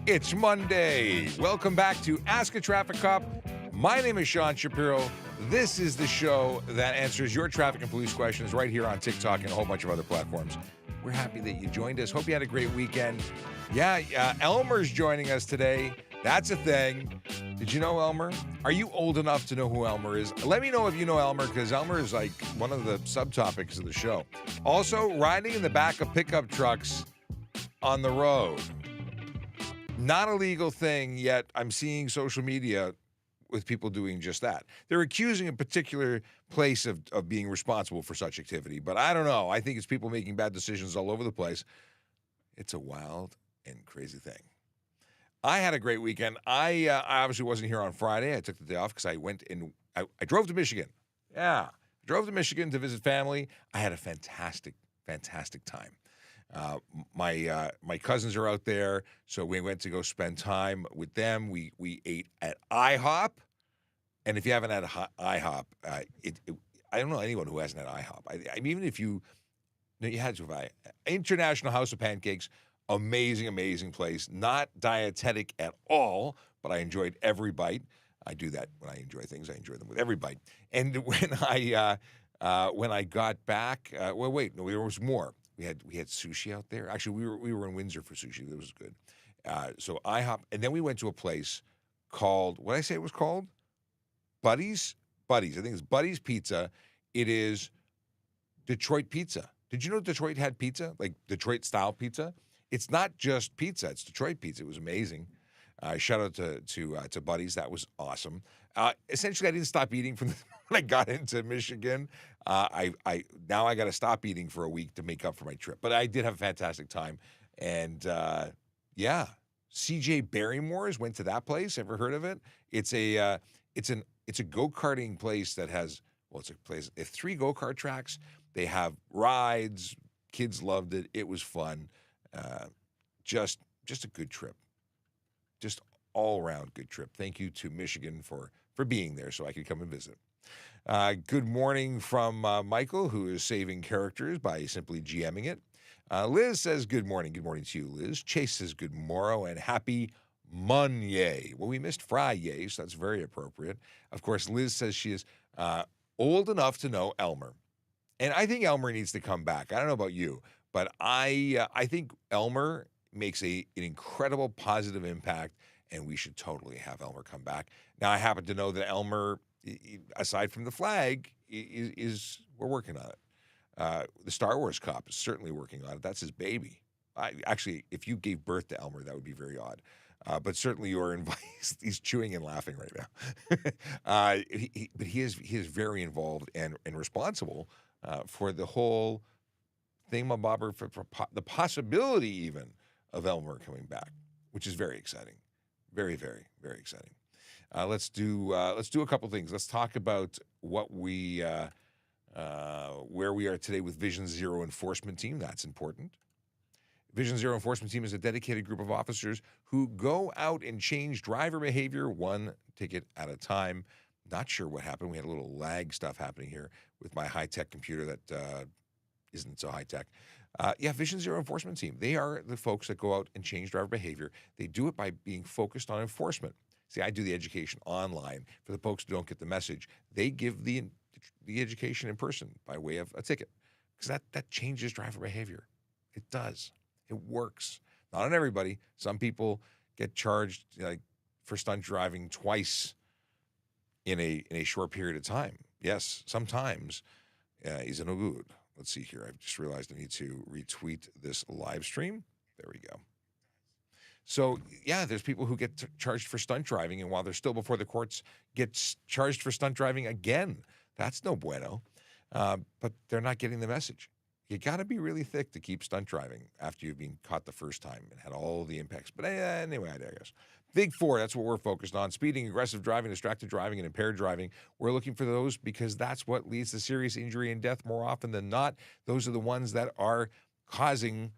It's Monday. Welcome back to Ask a Traffic Cop. My name is Sean Shapiro. This is the show that answers your traffic and police questions right here on TikTok and a whole bunch of other platforms. We're happy that you joined us. Hope you had a great weekend. Elmer's joining us today. That's a thing. Did you know Elmer? Are you old enough to know who Elmer is? Let me know if you know Elmer, because Elmer is like one of the subtopics of the show. Also, riding in the back of pickup trucks on the road. Not a legal thing, yet I'm seeing social media with people doing just that. They're accusing a particular place of being responsible for such activity, but I don't know. I think it's people making bad decisions all over the place. It's a wild and crazy thing. I had a great weekend. I obviously wasn't here on Friday. I took the day off because I drove to Michigan. Yeah, I drove to Michigan to visit family. I had a fantastic time. My cousins are out there, so we went to go spend time with them. We ate at IHOP, and if you haven't had IHOP, I don't know anyone who hasn't had IHOP. I mean, even if you had to have International House of Pancakes. Amazing place. Not dietetic at all, but I enjoyed every bite. I do that when I enjoy things. I enjoy them with every bite. And when I got back, there was more. We had sushi out there. Actually, we were in Windsor for sushi. That was good. So IHOP, and then we went to a place called, what did I say it was called? Buddy's. I think it's Buddy's Pizza. It is Detroit pizza. Did you know Detroit had pizza, like Detroit style pizza? It's not just pizza; it's Detroit pizza. It was amazing. Shout out to Buddy's. That was awesome. Essentially, I didn't stop eating from when I got into Michigan. I got to stop eating for a week to make up for my trip. But I did have a fantastic time, and CJ Barrymore's went to that place. Ever heard of it? It's a go-karting place that has it's a place. They have 3 go-kart tracks. They have rides. Kids loved it. It was fun. Just a good trip. Just all-around good trip. Thank you to Michigan for being there so I could come and visit. Good morning from Michael, who is saving characters by simply GMing it. Liz says good morning. Good morning to you, Liz. Chase says good morrow and happy Monday. Well, we missed Friday, so that's very appropriate. Of course, Liz says she is old enough to know Elmer. And I think Elmer needs to come back. I don't know about you, but I think Elmer makes an incredible positive impact, and we should totally have Elmer come back. Now, I happen to know that Elmer, aside from the flag, we're working on it. The Star Wars cop is certainly working on it. That's his baby. Actually, if you gave birth to Elmer, that would be very odd. But certainly you are invited. He's chewing and laughing right now. But he is very involved and responsible for the whole thingamabobber, for the possibility even of Elmer coming back, which is very exciting. Very, very, very exciting. Let's do a couple things. Let's talk about what where we are today with Vision Zero Enforcement Team. That's important. Vision Zero Enforcement Team is a dedicated group of officers who go out and change driver behavior one ticket at a time. Not sure what happened. We had a little lag stuff happening here with my high-tech computer that isn't so high-tech. Vision Zero Enforcement Team. They are the folks that go out and change driver behavior. They do it by being focused on enforcement. See, I do the education online. For the folks who don't get the message, they give the education in person by way of a ticket, because that changes driver behavior. It does. It works. Not on everybody. Some people get charged for stunt driving twice in a short period of time. Yes, sometimes is no good. Let's see here. I've just realized I need to retweet this live stream. There we go. So, there's people who get charged for stunt driving, and while they're still before the courts, get charged for stunt driving again. That's no bueno. But they're not getting the message. You got to be really thick to keep stunt driving after you've been caught the first time and had all the impacts. But anyway, I digress. Big four, that's what we're focused on. Speeding, aggressive driving, distracted driving, and impaired driving. We're looking for those because that's what leads to serious injury and death more often than not. Those are the ones that are causing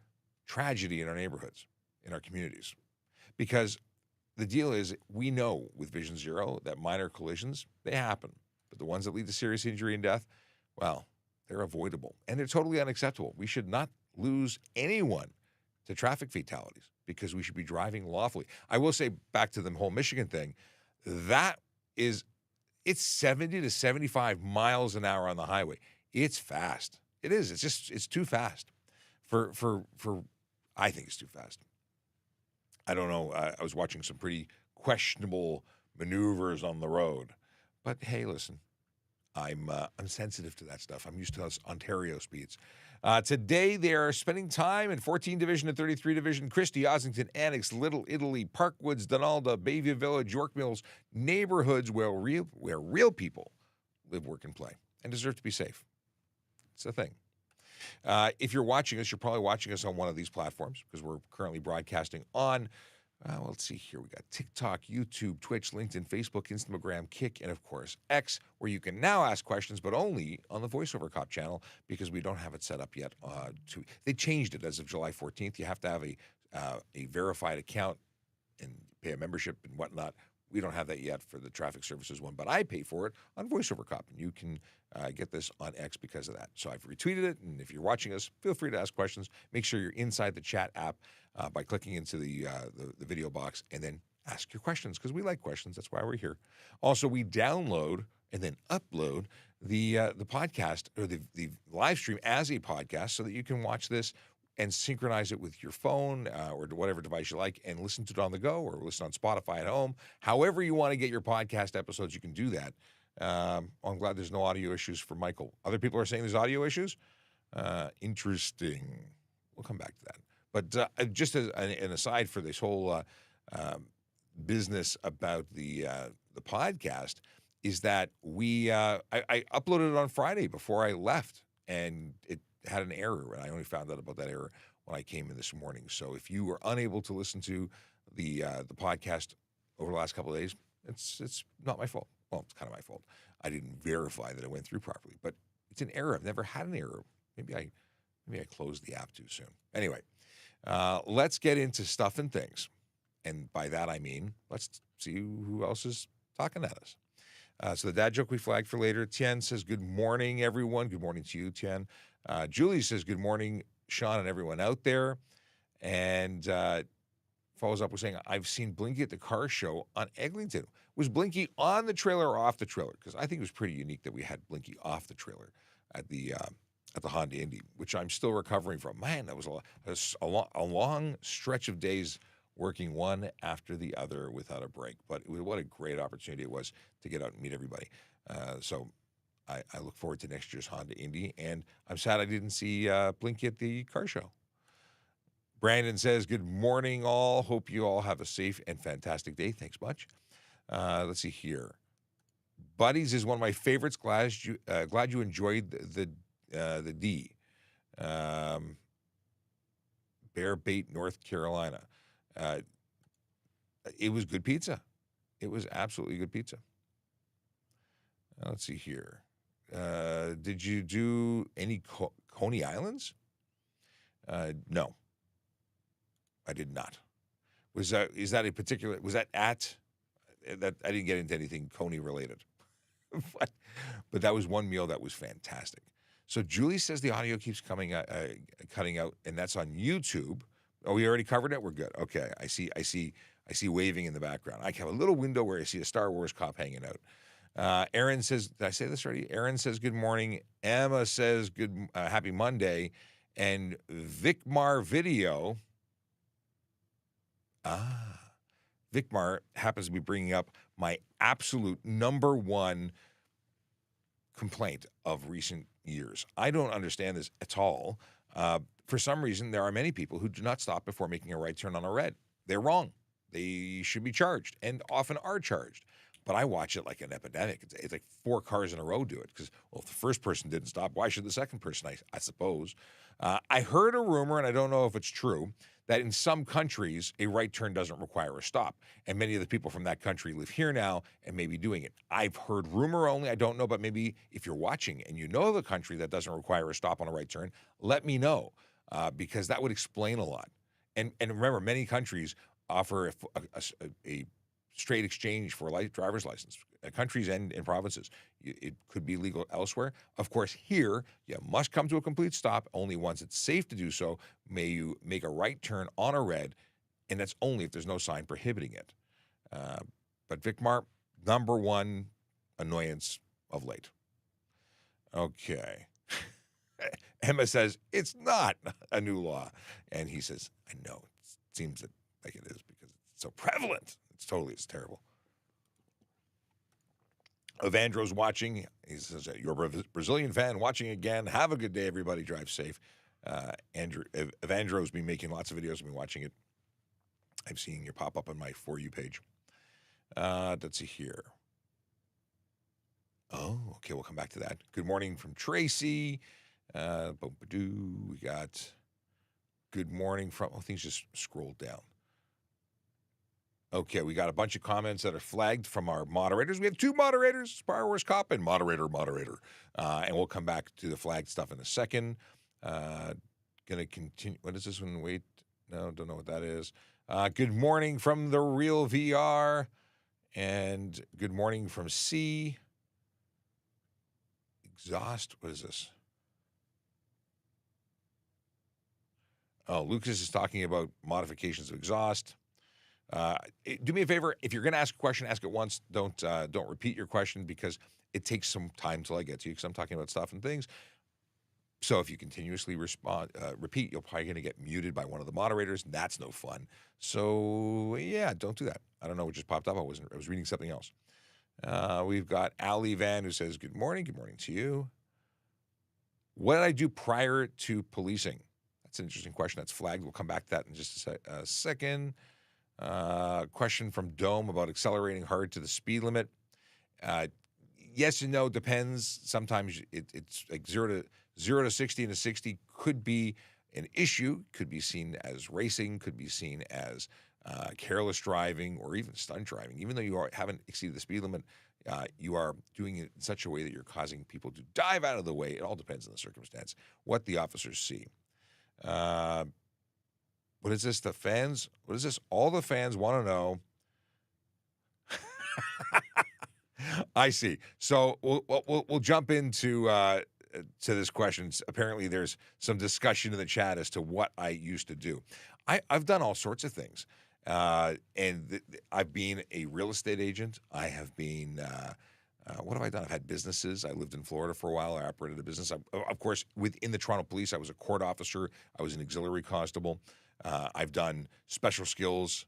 tragedy in our neighborhoods, in our communities. Because the deal is, we know with Vision Zero that minor collisions, they happen. But the ones that lead to serious injury and death, well, they're avoidable. And they're totally unacceptable. We should not lose anyone to traffic fatalities. because we should be driving lawfully. I will say, back to the whole Michigan thing, it's 70 to 75 miles an hour on the highway. It's fast. It is. It's too fast. I think it's too fast. I don't know. I was watching some pretty questionable maneuvers on the road, but hey, listen, I'm sensitive to that stuff. I'm used to those Ontario speeds. Today, they are spending time in 14 Division and 33 Division, Christie, Ossington, Annex, Little Italy, Parkwoods, Donalda, Bayview Village, York Mills, neighborhoods where real people live, work, and play, and deserve to be safe. It's a thing. If you're watching us, you're probably watching us on one of these platforms because we're currently broadcasting on, let's see here. We got TikTok, YouTube, Twitch, LinkedIn, Facebook, Instagram, Kick, and of course, X, where you can now ask questions, but only on the VoiceOver Cop channel because we don't have it set up yet. They changed it as of July 14th. You have to have a verified account and pay a membership and whatnot. We don't have that yet for the traffic services one, but I pay for it on VoiceOver Cop, and you can get this on X because of that. So I've retweeted it, and if you're watching us, feel free to ask questions. Make sure you're inside the chat app by clicking into the video box, and then ask your questions because we like questions. That's why we're here. Also, we download and then upload the podcast or the live stream as a podcast so that you can watch this and synchronize it with your phone or whatever device you like and listen to it on the go or listen on Spotify at home. However you want to get your podcast episodes, you can do that. I'm glad there's no audio issues for Michael. Other people are saying there's audio issues. Interesting. We'll come back to that. But just as an aside for this whole business about the podcast is that I uploaded it on Friday before I left, and it had an error, and I only found out about that error when I came in this morning. So if you were unable to listen to the podcast over the last couple of days, it's not my fault. Well, it's kind of my fault. I didn't verify that it went through properly, but it's an error. I've never had an error. Maybe I closed the app too soon. Anyway, let's get into stuff and things, and by that I mean let's see who else is talking at us. So the dad joke we flagged for later. Tien says, good morning, everyone. Good morning to you, Tien. Julie says, good morning, Sean and everyone out there. And follows up with saying, I've seen Blinky at the car show on Eglinton. Was Blinky on the trailer or off the trailer? Because I think it was pretty unique that we had Blinky off the trailer at the Honda Indy, which I'm still recovering from. Man, that was a long stretch of days working one after the other without a break. But what a great opportunity it was to get out and meet everybody. So I look forward to next year's Honda Indy, and I'm sad I didn't see Blinky at the car show. Brandon says, good morning, all. Hope you all have a safe and fantastic day. Thanks much. Let's see here. Buddies is one of my favorites. Glad you enjoyed the D. Bear Bait, North Carolina. It was good pizza. It was absolutely good pizza. Let's see here. Did you do any Coney Islands? No, I did not. Was that at that? I didn't get into anything Coney related, but that was one meal that was fantastic. So Julie says the audio keeps cutting out, and that's on YouTube. Oh, we already covered it? We're good. Okay. I see waving in the background. I have a little window where I see a Star Wars cop hanging out. Aaron says, did I say this already? Aaron says, good morning. Emma says, happy Monday. And Vicmar Video. Vicmar happens to be bringing up my absolute number one complaint of recent years. I don't understand this at all. For some reason, there are many people who do not stop before making a right turn on a red. They're wrong. They should be charged, and often are charged. But I watch it like an epidemic. It's like 4 cars in a row do it because, well, if the first person didn't stop, why should the second person, I suppose? I heard a rumor, and I don't know if it's true, that in some countries, a right turn doesn't require a stop. And many of the people from that country live here now and may be doing it. I've heard rumor only. I don't know, but maybe if you're watching and you know of a country that doesn't require a stop on a right turn, let me know because that would explain a lot. And remember, many countries offer a straight exchange for a driver's license, countries and provinces. It could be legal elsewhere. Of course, here, you must come to a complete stop. Only once it's safe to do so may you make a right turn on a red And that's only if there's no sign prohibiting it. But VicMart, number one annoyance of late. Okay. Emma says, it's not a new law. And he says, I know. It seems like it is because it's so prevalent. It's terrible. Evandro's watching. He says, you're a Brazilian fan watching again. Have a good day, everybody. Drive safe. Evandro's been making lots of videos. I've been watching it. I'm seeing you pop up on my For You page. Let's see here. Oh, okay. We'll come back to that. Good morning from Tracy. We got good morning from, things just scrolled down. Okay, we got a bunch of comments that are flagged from our moderators. We have two moderators, Spire Wars Cop and moderator. And we'll come back to the flagged stuff in a second. Going to continue. What is this one? Wait. No, don't know what that is. Good morning from the Real VR. And good morning from C. Exhaust. What is this? Oh, Lucas is talking about modifications of exhaust. Do me a favor. If you're going to ask a question, ask it once. Don't repeat your question because it takes some time till I get to you because I'm talking about stuff and things. So if you continuously repeat, you're probably going to get muted by one of the moderators. That's no fun. So yeah, don't do that. I don't know what just popped up. I was reading something else. We've got Ali Van who says, good morning. Good morning to you. What did I do prior to policing? That's an interesting question. That's flagged. We'll come back to that in just a second. Question from Dome about accelerating hard to the speed limit. Yes and no, depends. Sometimes it's like 0 to 60, and a 60 could be an issue, could be seen as racing, could be seen as careless driving or even stunt driving. Even though you haven't exceeded the speed limit, you are doing it in such a way that you're causing people to dive out of the way. It all depends on the circumstance, what the officers see. What is this? The fans? What is this? All the fans want to know. I see. So we'll jump into to this question. Apparently, there's some discussion in the chat as to what I used to do. I've done all sorts of things, and I've been a real estate agent. I have been. What have I done? I've had businesses. I lived in Florida for a while. I operated a business. Of course, within the Toronto Police, I was a court officer. I was an auxiliary constable. I've done special skills,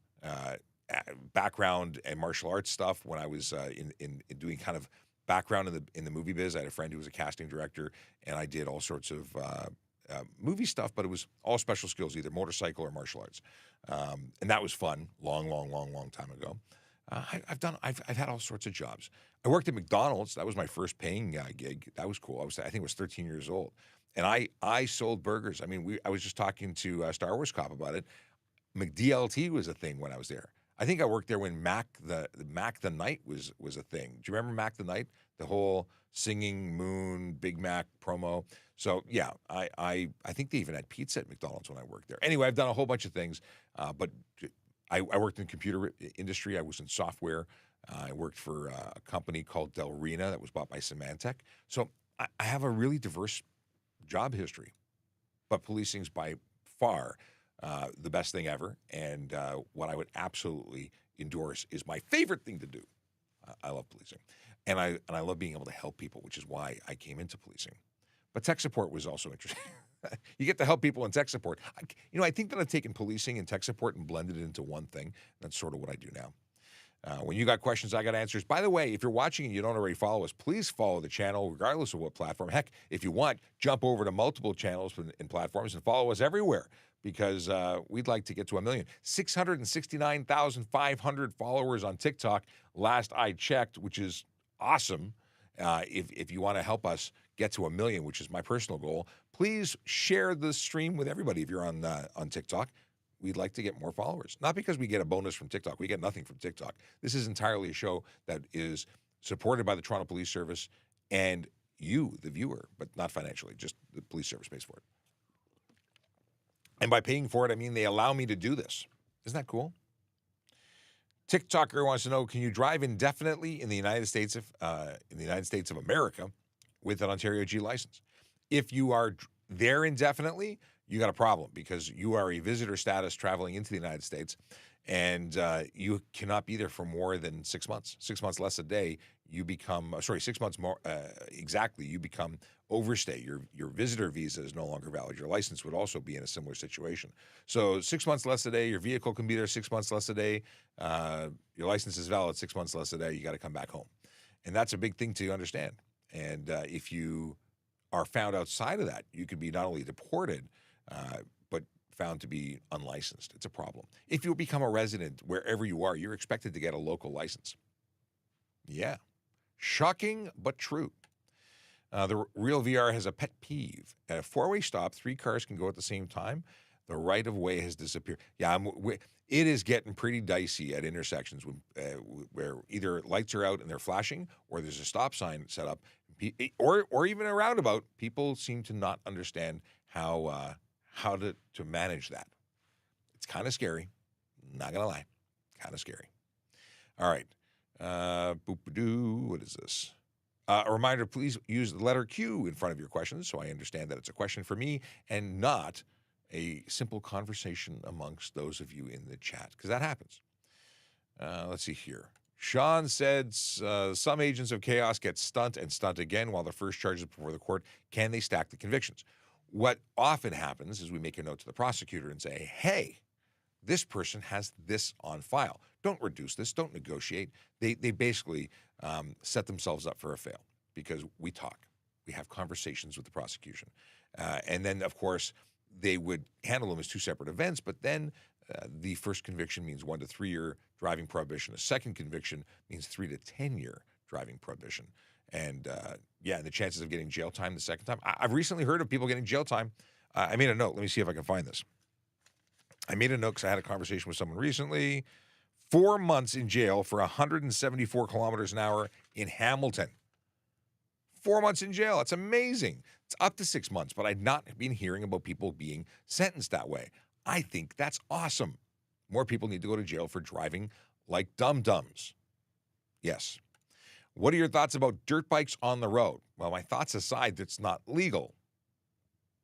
background, and martial arts stuff when I was in doing kind of background in the movie biz. I had a friend who was a casting director, and I did all sorts of movie stuff, but it was all special skills, either motorcycle or martial arts, and that was fun. Long time ago. I've had all sorts of jobs. I worked at McDonald's. That was my first paying gig. That was cool. I think I was 13 years old, and I sold burgers. I mean, I was just talking to Star Wars Cop about it. McDLT was a thing when I was there. I think I worked there when Mac the Night was a thing. Do you remember Mac the Night? The whole singing moon Big Mac promo. So yeah, I think they even had pizza at McDonald's when I worked there. Anyway, I've done a whole bunch of things, but I worked in the computer industry. I was in software. I worked for a company called Delrina that was bought by Symantec. So I have a really diverse job history, but policing's by far the best thing ever. And what I would absolutely endorse is my favorite thing to do. I love policing, and I love being able to help people, which is why I came into policing. But tech support was also interesting. You get to help people in tech support. I think that I've taken policing and tech support and blended it into one thing. That's sort of what I do now. When you got questions, I got answers. By the way, if you're watching and you don't already follow us, please follow the channel regardless of what platform. Heck, if you want, jump over to multiple channels and platforms and follow us everywhere because we'd like to get to 1 million. 669,500 followers on TikTok last I checked, which is awesome. If you want to help us get to 1 million, which is my personal goal, please share the stream with everybody if you're on TikTok. We'd like to get more followers. Not because we get a bonus from TikTok. We get nothing from TikTok. This is entirely a show that is supported by the Toronto Police Service and you, the viewer, but not financially. Just the police service pays for it. And by paying for it, I mean they allow me to do this. Isn't that cool? TikToker wants to know, can you drive indefinitely in the United States of America with an Ontario G license? If you are there indefinitely, you got a problem because you are a visitor status traveling into the United States, and you cannot be there for more than 6 months. 6 months less a day, you become, 6 months more exactly, you become overstay. Your visitor visa is no longer valid. Your license would also be in a similar situation. So 6 months less a day, your vehicle can be there 6 months less a day. Your license is valid 6 months less a day. You got to come back home. And that's a big thing to understand. And if you are found outside of that, you could be not only deported, but found to be unlicensed. It's a problem. If you become a resident wherever you are, you're expected to get a local license. Yeah. Shocking, but true. The Real VR has a pet peeve. At a four-way stop, 3 cars can go at the same time. The right-of-way has disappeared. Yeah, it is getting pretty dicey at intersections where either lights are out and they're flashing, or there's a stop sign set up, or even a roundabout. People seem to not understand how to manage that. It's kind of scary. Not gonna lie, kind of scary. All right, boop-a-doo. What is this? A reminder: please use the letter Q in front of your questions, so I understand that it's a question for me and not a simple conversation amongst those of you in the chat, because that happens. Let's see here. Sean said some agents of chaos get stunt and stunt again while the first charge is before the court. Can they stack the convictions? What often happens is we make a note to the prosecutor and say, hey, this person has this on file. Don't reduce this. Don't negotiate. They basically set themselves up for a fail because we talk. We have conversations with the prosecution. And then, of course, they would handle them as 2 separate events, but then the first conviction means 1 to 3 year driving prohibition. A second conviction means 3 to 10 year driving prohibition. And and the chances of getting jail time the second time. I've recently heard of people getting jail time. I made a note. Let me see if I can find this. I made a note because I had a conversation with someone recently. 4 months in jail for 174 kilometers an hour in Hamilton. 4 months in jail. That's amazing. It's up to 6 months, but I've not been hearing about people being sentenced that way. I think that's awesome. More people need to go to jail for driving like dum-dums. Yes. What are your thoughts about dirt bikes on the road? Well, my thoughts aside, it's not legal.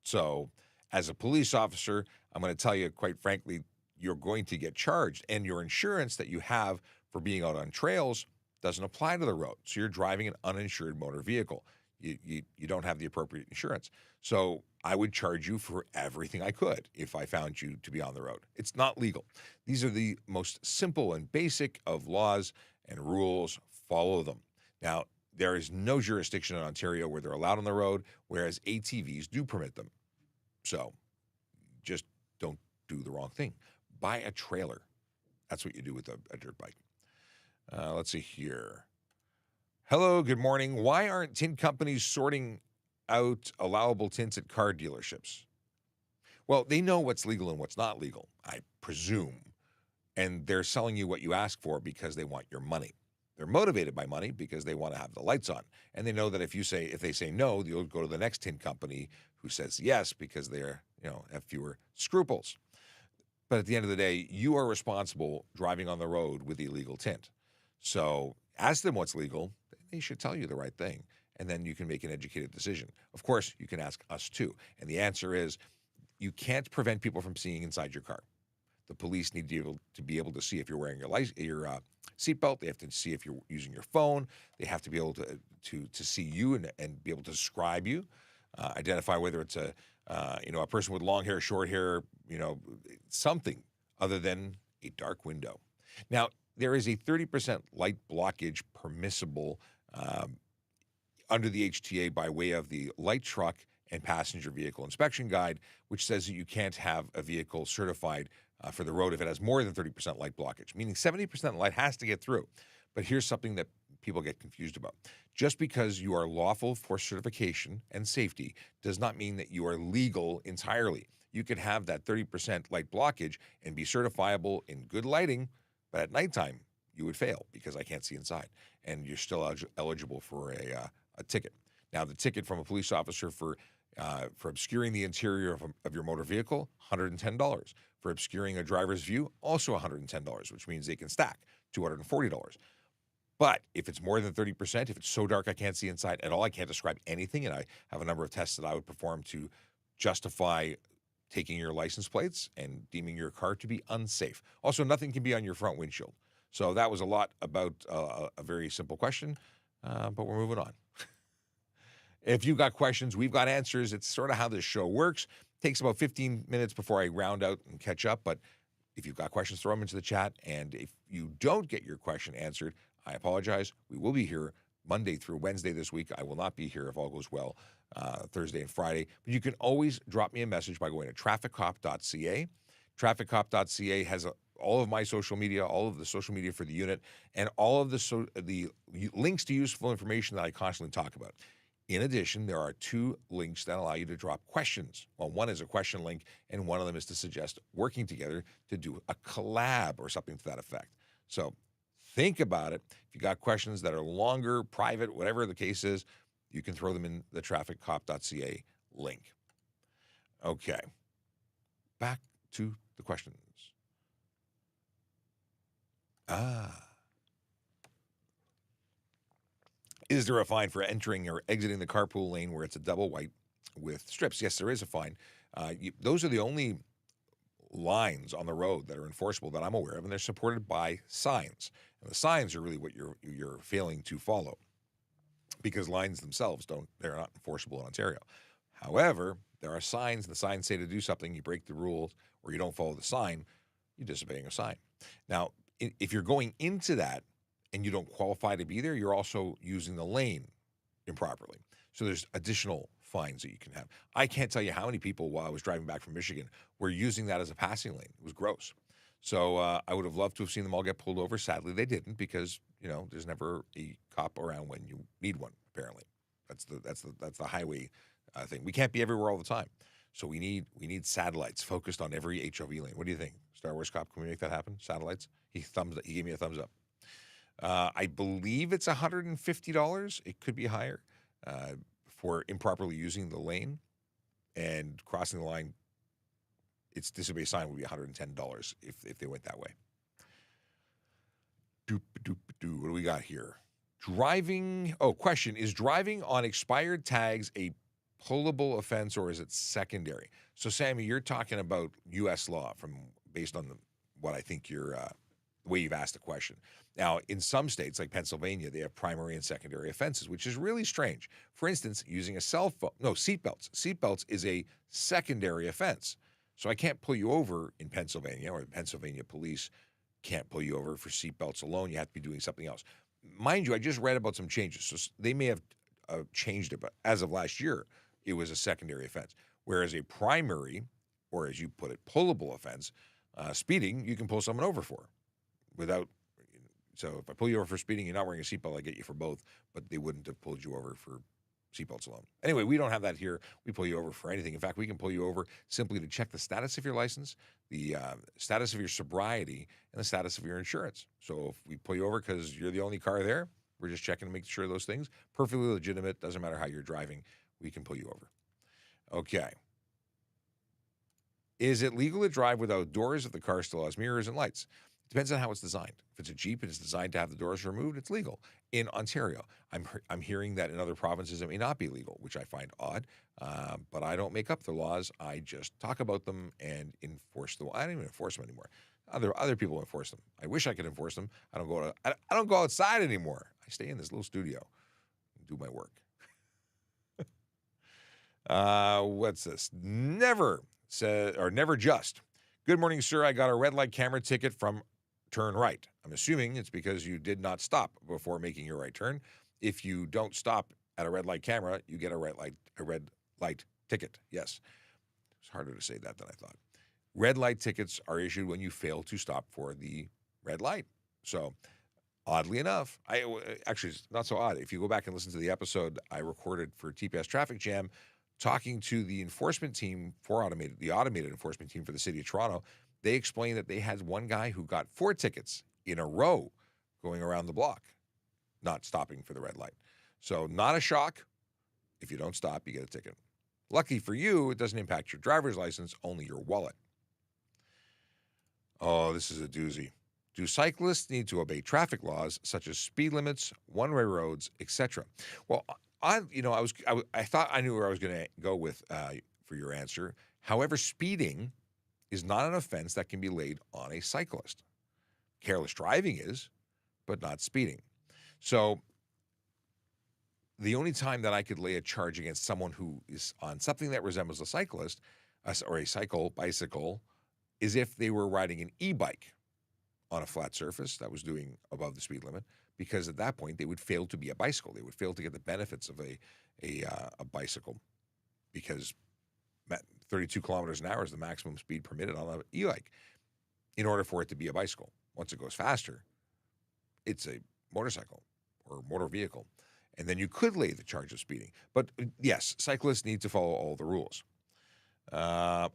So, as a police officer, I'm going to tell you, quite frankly, you're going to get charged, and your insurance that you have for being out on trails doesn't apply to the road. So you're driving an uninsured motor vehicle. You don't have the appropriate insurance. So I would charge you for everything I could if I found you to be on the road. It's not legal. These are the most simple and basic of laws and rules. Follow them. Now, there is no jurisdiction in Ontario where they're allowed on the road, whereas ATVs do permit them. So just don't do the wrong thing. Buy a trailer. That's what you do with a dirt bike. Let's see here. Hello, good morning. Why aren't tint companies sorting out allowable tints at car dealerships? Well, they know what's legal and what's not legal, I presume. And they're selling you what you ask for because they want your money. They're motivated by money because they want to have the lights on. And they know that if they say no, you'll go to the next tint company who says yes because they're, have fewer scruples. But at the end of the day, you are responsible driving on the road with illegal tint. So ask them what's legal. They should tell you the right thing. And then you can make an educated decision. Of course, you can ask us too. And the answer is you can't prevent people from seeing inside your car. The police need to be able to see if you're wearing your seatbelt. They have to see if you're using your phone. They have to be able to see you and be able to describe you, identify whether it's a person with long hair, short hair, something other than a dark window. Now, there is a 30% light blockage permissible under the HTA by way of the Light Truck and Passenger Vehicle Inspection Guide, which says that you can't have a vehicle certified for the road if it has more than 30% light blockage, meaning 70% light has to get through. But here's something that people get confused about. Just because you are lawful for certification and safety does not mean that you are legal entirely. You could have that 30% light blockage and be certifiable in good lighting, but at nighttime, you would fail because I can't see inside, and you're still eligible for a ticket. Now, the ticket from a police officer for obscuring the interior of your motor vehicle, $110. For obscuring a driver's view, also $110, which means they can stack $240. But if it's more than 30%, if it's so dark I can't see inside at all, I can't describe anything, and I have a number of tests that I would perform to justify taking your license plates and deeming your car to be unsafe. Also, nothing can be on your front windshield. So that was a lot about a very simple question, but we're moving on. If you've got questions, we've got answers. It's sort of how this show works. Takes about 15 minutes before I round out and catch up, but if you've got questions, throw them into the chat. And if you don't get your question answered, I apologize. We will be here Monday through Wednesday this week. I will not be here if all goes well Thursday and Friday. But you can always drop me a message by going to TrafficCop.ca. TrafficCop.ca has all of my social media, all of the social media for the unit, and all of the links to useful information that I constantly talk about. In addition, there are 2 links that allow you to drop questions. Well, one is a question link, and one of them is to suggest working together to do a collab or something to that effect. So think about it. If you got questions that are longer, private, whatever the case is, you can throw them in the TrafficCop.ca link. Okay, back to the questions. Is there a fine for entering or exiting the carpool lane where it's a double white with strips? Yes, there is a fine. Those are the only lines on the road that are enforceable that I'm aware of, and they're supported by signs. And the signs are really what you're failing to follow, because lines themselves they're not enforceable in Ontario. However, there are signs, and the signs say to do something, you break the rules, or you don't follow the sign, you're disobeying a sign. Now, if you're going into that and you don't qualify to be there, you're also using the lane improperly. So there's additional fines that you can have. I can't tell you how many people, while I was driving back from Michigan, were using that as a passing lane. It was gross. So I would have loved to have seen them all get pulled over. Sadly, they didn't, because there's never a cop around when you need one. Apparently, that's the highway thing. We can't be everywhere all the time. So we need satellites focused on every HOV lane. What do you think, Star Wars cop? Can we make that happen? Satellites? He gave me a thumbs up. I believe it's $150. It could be higher for improperly using the lane and crossing the line. Its disobey sign would be $110 if they went that way. What do we got here? Driving. Oh, question: is driving on expired tags a pullable offense, or is it secondary? So, Sammy, you're talking about U.S. law based on what I think the way you've asked the question. Now, in some states like Pennsylvania, they have primary and secondary offenses, which is really strange. For instance, using a cell phone. No, seatbelts. Seatbelts is a secondary offense. So I can't pull you over in Pennsylvania, or the Pennsylvania police can't pull you over for seatbelts alone. You have to be doing something else. Mind you, I just read about some changes. So they may have changed it, but as of last year, it was a secondary offense. Whereas a primary, or as you put it, pullable offense, speeding, you can pull someone over for without. So if I pull you over for speeding, you're not wearing a seatbelt, I get you for both, but they wouldn't have pulled you over for seatbelts alone. Anyway, we don't have that here. We pull you over for anything. In fact, we can pull you over simply to check the status of your license, the status of your sobriety, and the status of your insurance. So if we pull you over because you're the only car there, we're just checking to make sure those things, perfectly legitimate, doesn't matter how you're driving, we can pull you over. Okay. Is it legal to drive without doors if the car still has mirrors and lights? Depends on how it's designed. If it's a Jeep and it's designed to have the doors removed, it's legal. In Ontario, I'm hearing that in other provinces it may not be legal, which I find odd. But I don't make up the laws. I just talk about them and enforce them. I don't even enforce them anymore. Other people enforce them. I wish I could enforce them. I don't go outside anymore. I stay in this little studio and do my work. What's this? Never just. Good morning, sir. I got a red light camera ticket from turn right. I'm assuming it's because you did not stop before making your right turn. If you don't stop at a red light camera, you get a red light ticket. Yes. It's harder to say that than I thought. Red light tickets are issued when you fail to stop for the red light. So, oddly enough, actually, it's not so odd. If you go back and listen to the episode I recorded for TPS Traffic Jam, talking to the enforcement team the automated enforcement team for the city of Toronto, they explained that they had one guy who got 4 tickets in a row going around the block, not stopping for the red light. So not a shock. If you don't stop, you get a ticket. Lucky for you, it doesn't impact your driver's license, only your wallet. Oh, this is a doozy. Do cyclists need to obey traffic laws such as speed limits, one-way roads, etc.? Well, I thought I knew where I was going to go with for your answer. However, speeding is not an offense that can be laid on a cyclist. Careless driving is, but not speeding. So the only time that I could lay a charge against someone who is on something that resembles a cyclist or a bicycle is if they were riding an e-bike on a flat surface that was doing above the speed limit, because at that point they would fail to be a bicycle. They would fail to get the benefits of a bicycle, because 32 kilometers an hour is the maximum speed permitted on an e-bike in order for it to be a bicycle. Once it goes faster, it's a motorcycle or motor vehicle. And then you could lay the charge of speeding. But yes, cyclists need to follow all the rules. Star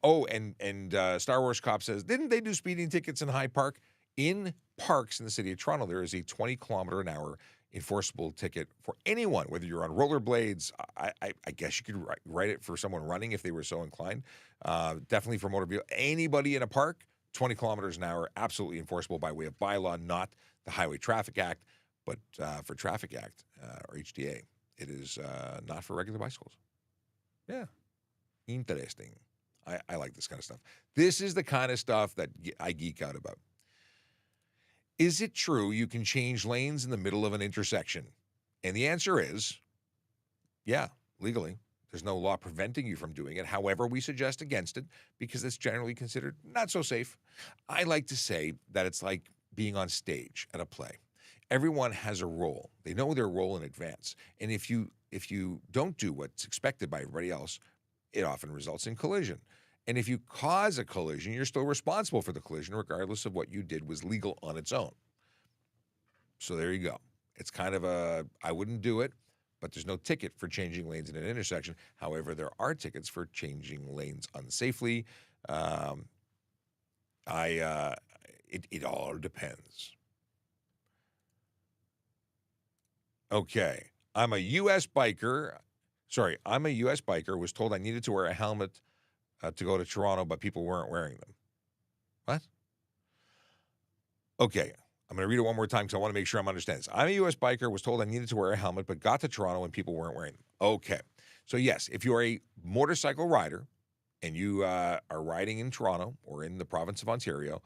Wars Cop says, didn't they do speeding tickets in Hyde Park? In parks in the city of Toronto, there is a 20-kilometer-an-hour enforceable ticket for anyone, whether you're on rollerblades. I guess you could write it for someone running if they were so inclined. Definitely for motor vehicle. Anybody in a park, 20 kilometers an hour, absolutely enforceable by way of bylaw, not the Highway Traffic Act, but for Traffic Act or HDA. It is not for regular bicycles. Yeah. Interesting. I like this kind of stuff. This is the kind of stuff that I geek out about. Is it true you can change lanes in the middle of an intersection? And the answer is, yeah, legally. There's no law preventing you from doing it. However, we suggest against it because it's generally considered not so safe. I like to say that it's like being on stage at a play. Everyone has a role. They know their role in advance. And if you don't do what's expected by everybody else, it often results in collision. And if you cause a collision, you're still responsible for the collision, regardless of what you did was legal on its own. So there you go. It's kind of I wouldn't do it, but there's no ticket for changing lanes in an intersection. However, there are tickets for changing lanes unsafely. It all depends. Okay. I'm a U.S. biker, was told I needed to wear a helmet to go to Toronto, but people weren't wearing them. What? Okay. I'm going to read it one more time because I want to make sure I'm understanding this. I'm a U.S. biker, was told I needed to wear a helmet, but got to Toronto and people weren't wearing them. Okay. So yes, if you're a motorcycle rider and you are riding in Toronto or in the province of Ontario,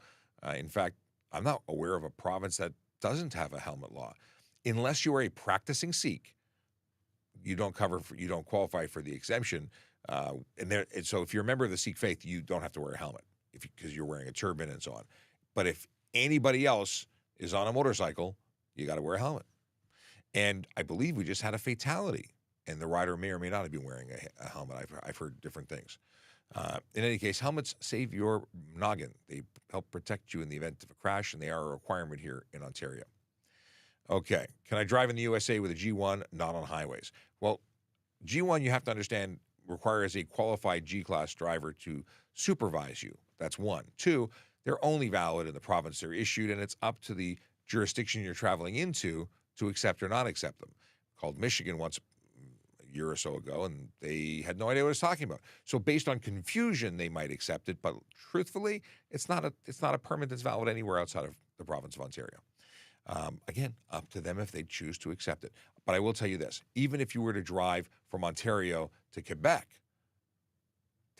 in fact, I'm not aware of a province that doesn't have a helmet law. Unless you are a practicing Sikh, you don't qualify for the exemption. So if you're a member of the Sikh faith, you don't have to wear a helmet because you're wearing a turban and so on. But if anybody else is on a motorcycle, you got to wear a helmet. And I believe we just had a fatality, and the rider may or may not have been wearing a helmet. I've heard different things. In any case, helmets save your noggin. They help protect you in the event of a crash, and they are a requirement here in Ontario. Okay. Can I drive in the USA with a G1? Not on highways. Well, G1, you have to understand, requires a qualified G-class driver to supervise you. That's one. Two, they're only valid in the province they're issued, and it's up to the jurisdiction you're traveling into to accept or not accept them. Called Michigan once a year or so ago, and they had no idea what I was talking about. So based on confusion, they might accept it, but truthfully, it's not a permit that's valid anywhere outside of the province of Ontario. Again, up to them if they choose to accept it. But I will tell you this, even if you were to drive from Ontario to Quebec,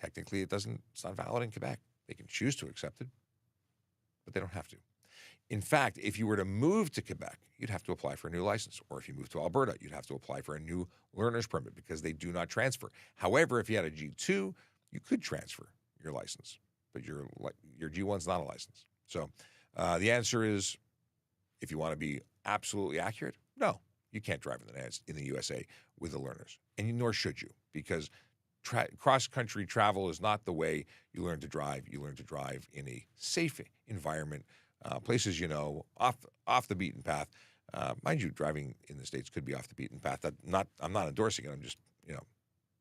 technically it's not valid in Quebec. They can choose to accept it, but they don't have to. In fact, if you were to move to Quebec, you'd have to apply for a new license. Or if you move to Alberta, you'd have to apply for a new learner's permit because they do not transfer. However, if you had a G2, you could transfer your license, but your G1's not a license. So the answer is, if you want to be absolutely accurate, no, you can't drive in the USA with the learners, and nor should you, because cross-country travel is not the way you learn to drive. You learn to drive in a safe environment, places off the beaten path. Mind you, driving in the States could be off the beaten path. I'm not endorsing it. I'm just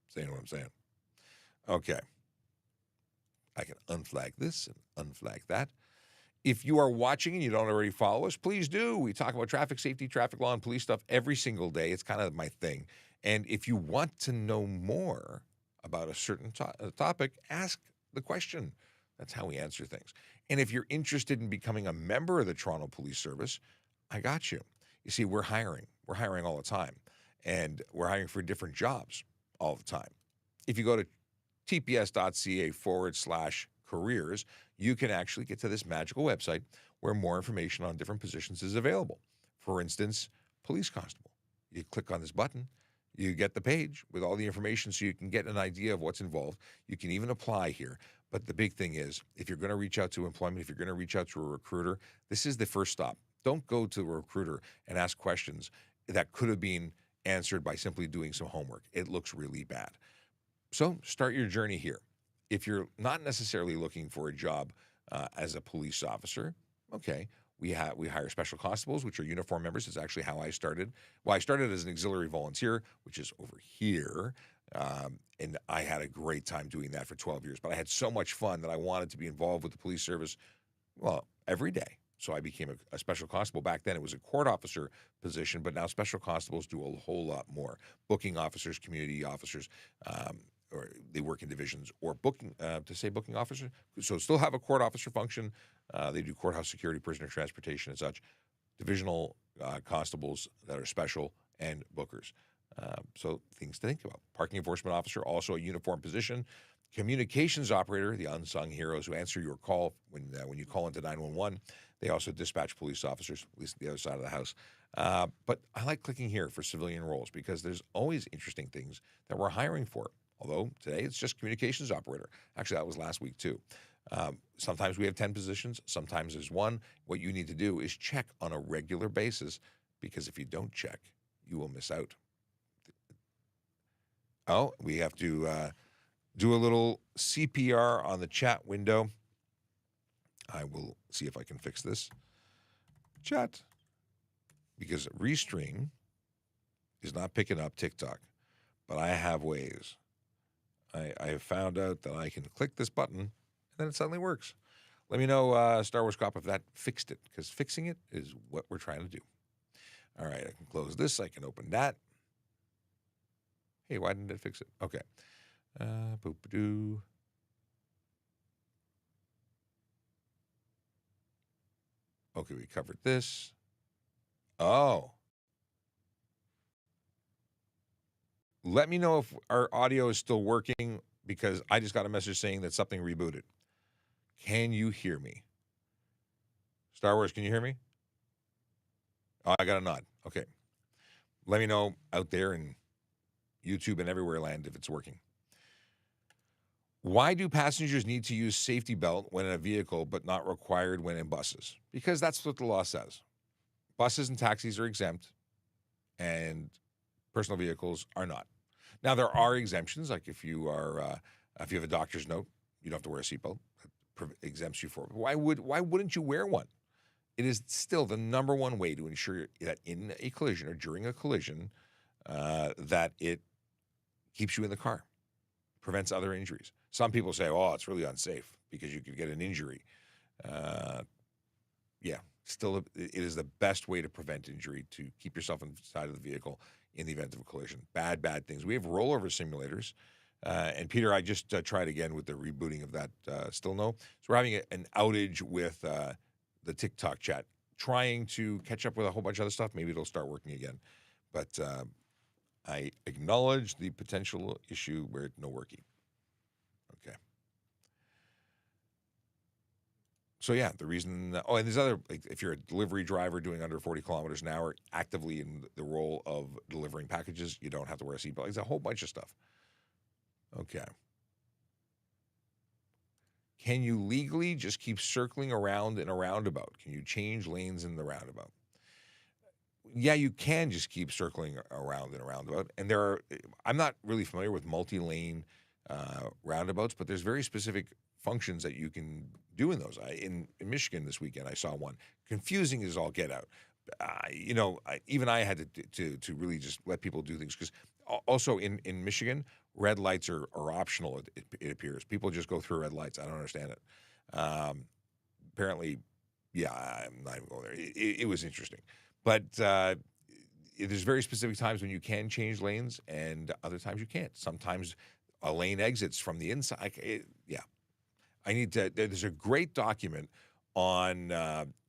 saying what I'm saying. Okay, I can unflag this and unflag that. If you are watching and you don't already follow us, please do. We talk about traffic safety, traffic law, and police stuff every single day. It's kind of my thing. And if you want to know more about a certain topic, ask the question. That's how we answer things. And if you're interested in becoming a member of the Toronto Police Service, I got you. You see, we're hiring. We're hiring all the time. And we're hiring for different jobs all the time. If you go to tps.ca/careers, you can actually get to this magical website where more information on different positions is available. For instance, police constable. You click on this button, you get the page with all the information so you can get an idea of what's involved. You can even apply here. But the big thing is, if you're going to reach out to employment, if you're going to reach out to a recruiter, this is the first stop. Don't go to a recruiter and ask questions that could have been answered by simply doing some homework. It looks really bad. So start your journey here. If you're not necessarily looking for a job as a police officer, okay, we hire special constables, which are uniform members. It's actually how I started. Well, I started as an auxiliary volunteer, which is over here, and I had a great time doing that for 12 years. But I had so much fun that I wanted to be involved with the police service, well, every day. So I became a special constable. Back then, it was a court officer position, but now special constables do a whole lot more. Booking officers, community officers, or they work in divisions, or booking officer. So still have a court officer function. They do courthouse security, prisoner transportation, and such. Divisional constables that are special, and bookers. So things to think about. Parking enforcement officer, also a uniform position. Communications operator, the unsung heroes who answer your call when you call into 911. They also dispatch police officers, at least the other side of the house. But I like clicking here for civilian roles because there's always interesting things that we're hiring for. Although today it's just communications operator. Actually, that was last week too. Sometimes we have 10 positions. Sometimes there's one. What you need to do is check on a regular basis, because if you don't check, you will miss out. Oh, we have to do a little CPR on the chat window. I will see if I can fix this chat, because Restream is not picking up TikTok, but I have ways. I have found out that I can click this button and then it suddenly works. Let me know, Star Wars Cop, if that fixed it, because fixing it is what we're trying to do. All right, I can close this. I can open that. Hey, why didn't it fix it? Okay. Boop-a-doo. Okay, we covered this. Oh. Let me know if our audio is still working, because I just got a message saying that something rebooted. Can you hear me? Star Wars, can you hear me? Oh, I got a nod. Okay. Let me know out there in YouTube and everywhere land if it's working. Why do passengers need to use safety belt when in a vehicle but not required when in buses? Because that's what the law says. Buses and taxis are exempt and personal vehicles are not. Now, there are exemptions, like if you have a doctor's note, you don't have to wear a seatbelt. That exempts you for it. Why wouldn't you wear one? It is still the number one way to ensure that in a collision or during a collision, that it keeps you in the car, prevents other injuries. Some people say, oh, it's really unsafe because you could get an injury. Yeah, still, it is the best way to prevent injury, to keep yourself inside of the vehicle in the event of a collision. Bad things. We have rollover simulators. And Peter, I just tried again with the rebooting of that. Still no. So we're having an outage with the TikTok chat, trying to catch up with a whole bunch of other stuff. Maybe it'll start working again. But I acknowledge the potential issue where it's no working. Okay. So yeah, the reason, and there's other, like if you're a delivery driver doing under 40 kilometers an hour, actively in the role of delivering packages, you don't have to wear a seatbelt. There's a whole bunch of stuff. Okay. Can you legally just keep circling around in a roundabout? Can you change lanes in the roundabout? Yeah, you can just keep circling around in a roundabout. And I'm not really familiar with multi-lane roundabouts, but there's very specific functions that you can do in those. In Michigan this weekend, I saw one. Confusing as all get out. Even I had to really just let people do things, because also in Michigan, red lights are optional. It appears people just go through red lights. I don't understand it. Apparently, yeah, I'm not even going there. It was interesting, but there's very specific times when you can change lanes, and other times you can't. Sometimes a lane exits from the inside. There's a great document on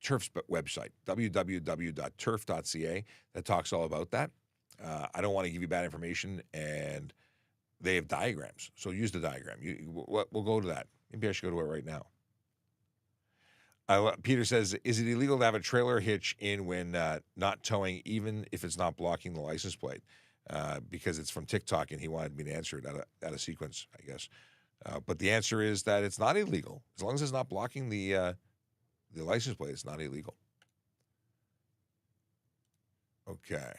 Turf's website, www.turf.ca, that talks all about that. I don't want to give you bad information and they have diagrams. So use the diagram. We'll go to that. Maybe I should go to it right now. Peter says, is it illegal to have a trailer hitch in when not towing, even if it's not blocking the license plate? Because it's from TikTok, and he wanted me to answer it out of sequence, I guess. But the answer is that it's not illegal. As long as it's not blocking the license plate, it's not illegal. Okay.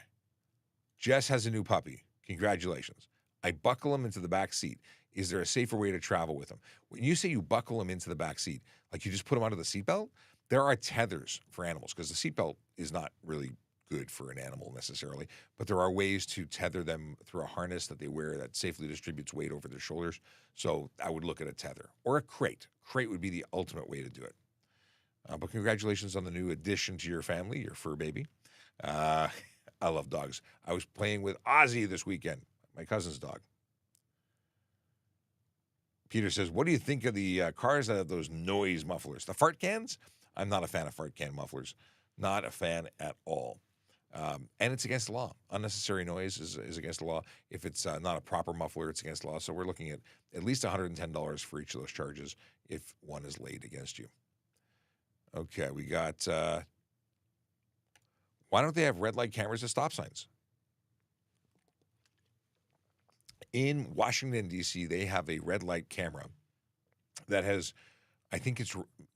Jess has a new puppy. Congratulations. I buckle him into the back seat. Is there a safer way to travel with him? When you say you buckle him into the back seat, like you just put him under the seatbelt, there are tethers for animals, because the seatbelt is not really good for an animal necessarily, but there are ways to tether them through a harness that they wear that safely distributes weight over their shoulders. So I would look at a tether or a crate. Crate would be the ultimate way to do it. But congratulations on the new addition to your family, your fur baby. I love dogs. I was playing with Ozzy this weekend, my cousin's dog. Peter says, what do you think of the cars that have those noise mufflers? The fart cans? I'm not a fan of fart can mufflers. Not a fan at all. And it's against the law. Unnecessary noise is against the law. If it's not a proper muffler, it's against the law. So we're looking at least $110 for each of those charges if one is laid against you. Okay, we got, why don't they have red light cameras at stop signs? In Washington, D.C., they have a red light camera that has, I think it's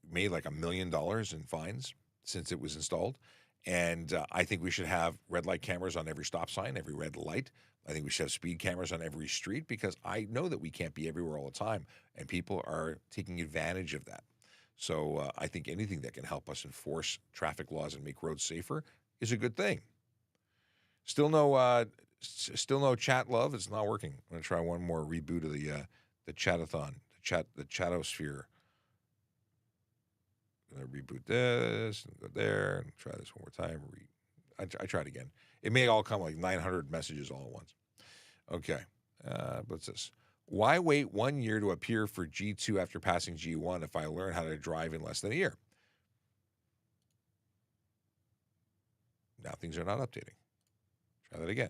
made like $1 million in fines since it was installed. And I think we should have red light cameras on every stop sign, every red light. I think we should have speed cameras on every street, because I know that we can't be everywhere all the time, and people are taking advantage of that. So I think anything that can help us enforce traffic laws and make roads safer is a good thing. Still no chat love. It's not working. I'm going to try one more reboot of the chatathon, the chatosphere. I'm going to reboot this and go there and try this one more time. I tried again. It may all come like 900 messages all at once. Okay. What's this? Why wait 1 year to appear for G2 after passing G1 if I learn how to drive in less than a year? Now things are not updating. Try that again.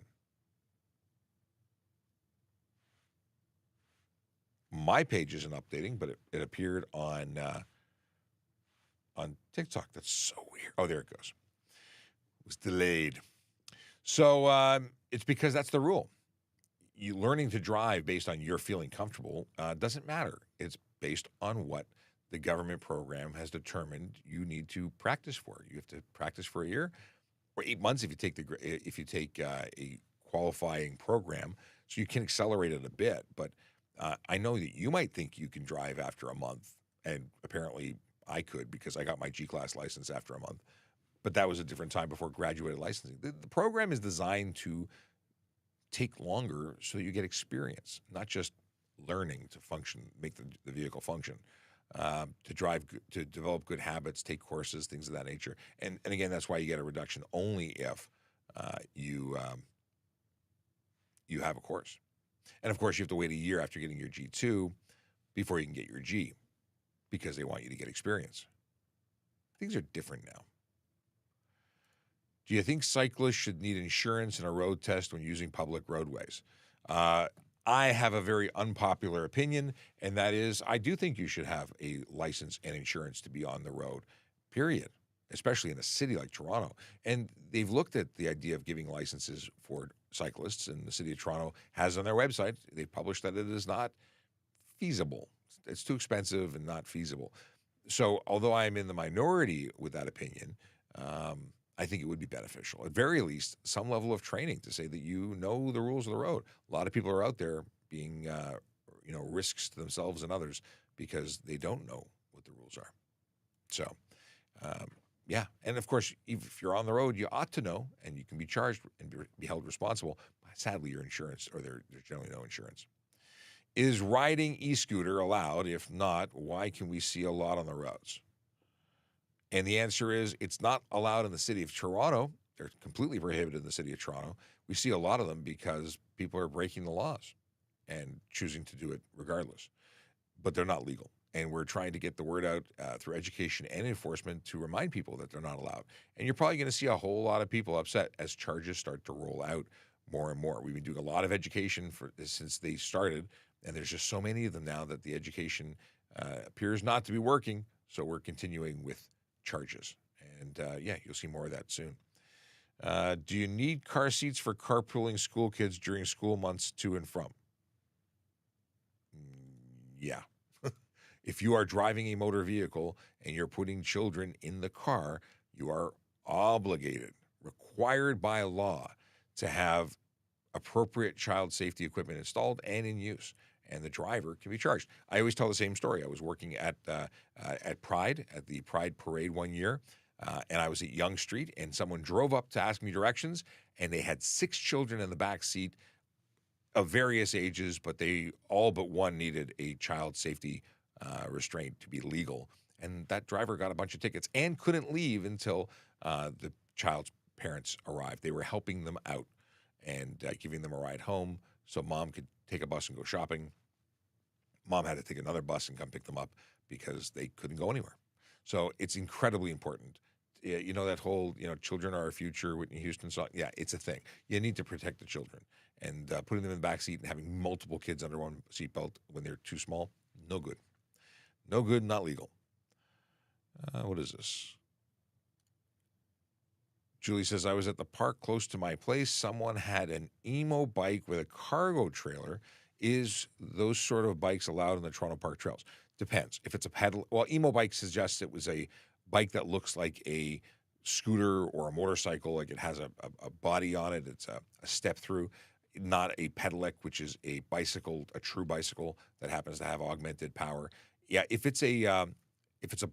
My page isn't updating, but it appeared on TikTok. That's so weird. Oh, there it goes. It was delayed. So it's because that's the rule. You learning to drive based on your feeling comfortable doesn't matter. It's based on what the government program has determined you need to practice for. You have to practice for a year or 8 months if you take a qualifying program, so you can accelerate it a bit. But I know that you might think you can drive after a month, and apparently I could, because I got my G-Class license after a month. But that was a different time before graduated licensing. The program is designed to take longer so that you get experience, not just learning to function, make the vehicle function, to drive, to develop good habits, take courses, things of that nature. And again, that's why you get a reduction only if you have a course. And of course, you have to wait a year after getting your G2 before you can get your G, because they want you to get experience. Things are different now. Do you think cyclists should need insurance in a road test when using public roadways? I have a very unpopular opinion, and that is I do think you should have a license and insurance to be on the road, period, especially in a city like Toronto. And they've looked at the idea of giving licenses for cyclists, and the city of Toronto has on their website, they've published that it is not feasible. It's too expensive and not feasible. So although I'm in the minority with that opinion, I think it would be beneficial. At very least, some level of training to say that you know the rules of the road. A lot of people are out there being, risks to themselves and others because they don't know what the rules are. So, yeah. And of course, if you're on the road, you ought to know, and you can be charged and be held responsible. Sadly, your insurance, or there's generally no insurance. Is riding e-scooter allowed? If not, why can we see a lot on the roads? And the answer is it's not allowed in the city of Toronto. They're completely prohibited in the city of Toronto. We see a lot of them because people are breaking the laws and choosing to do it regardless. But they're not legal. And we're trying to get the word out through education and enforcement to remind people that they're not allowed. And you're probably going to see a whole lot of people upset as charges start to roll out more and more. We've been doing a lot of education since they started, and there's just so many of them now that the education appears not to be working. So we're continuing with charges. And yeah, you'll see more of that soon. Do you need car seats for carpooling school kids during school months to and from? Yeah. If you are driving a motor vehicle and you're putting children in the car, you are obligated, required by law, to have appropriate child safety equipment installed and in use, and the driver can be charged. I always tell the same story. I was working at Pride, at the Pride Parade one year, and I was at Yonge Street, and someone drove up to ask me directions, and they had 6 children in the back seat of various ages, but they all but one needed a child safety restraint to be legal. And that driver got a bunch of tickets and couldn't leave until the child's parents arrived. They were helping them out and giving them a ride home so mom could take a bus and go shopping. Mom had to take another bus and come pick them up because they couldn't go anywhere. So it's incredibly important. You know, that whole, children are our future, Whitney Houston song. Yeah, it's a thing. You need to protect the children. And putting them in the back seat and having multiple kids under one seatbelt when they're too small, no good. No good, not legal. What is this? Julie says, I was at the park close to my place. Someone had an emo bike with a cargo trailer. Is those sort of bikes allowed on the Toronto Park trails? Depends. If it's a pedal, well, emo bike suggests it was a bike that looks like a scooter or a motorcycle, like it has a body on it. It's a step through, not a pedelec, which is a bicycle, a true bicycle that happens to have augmented power. Yeah, if it's a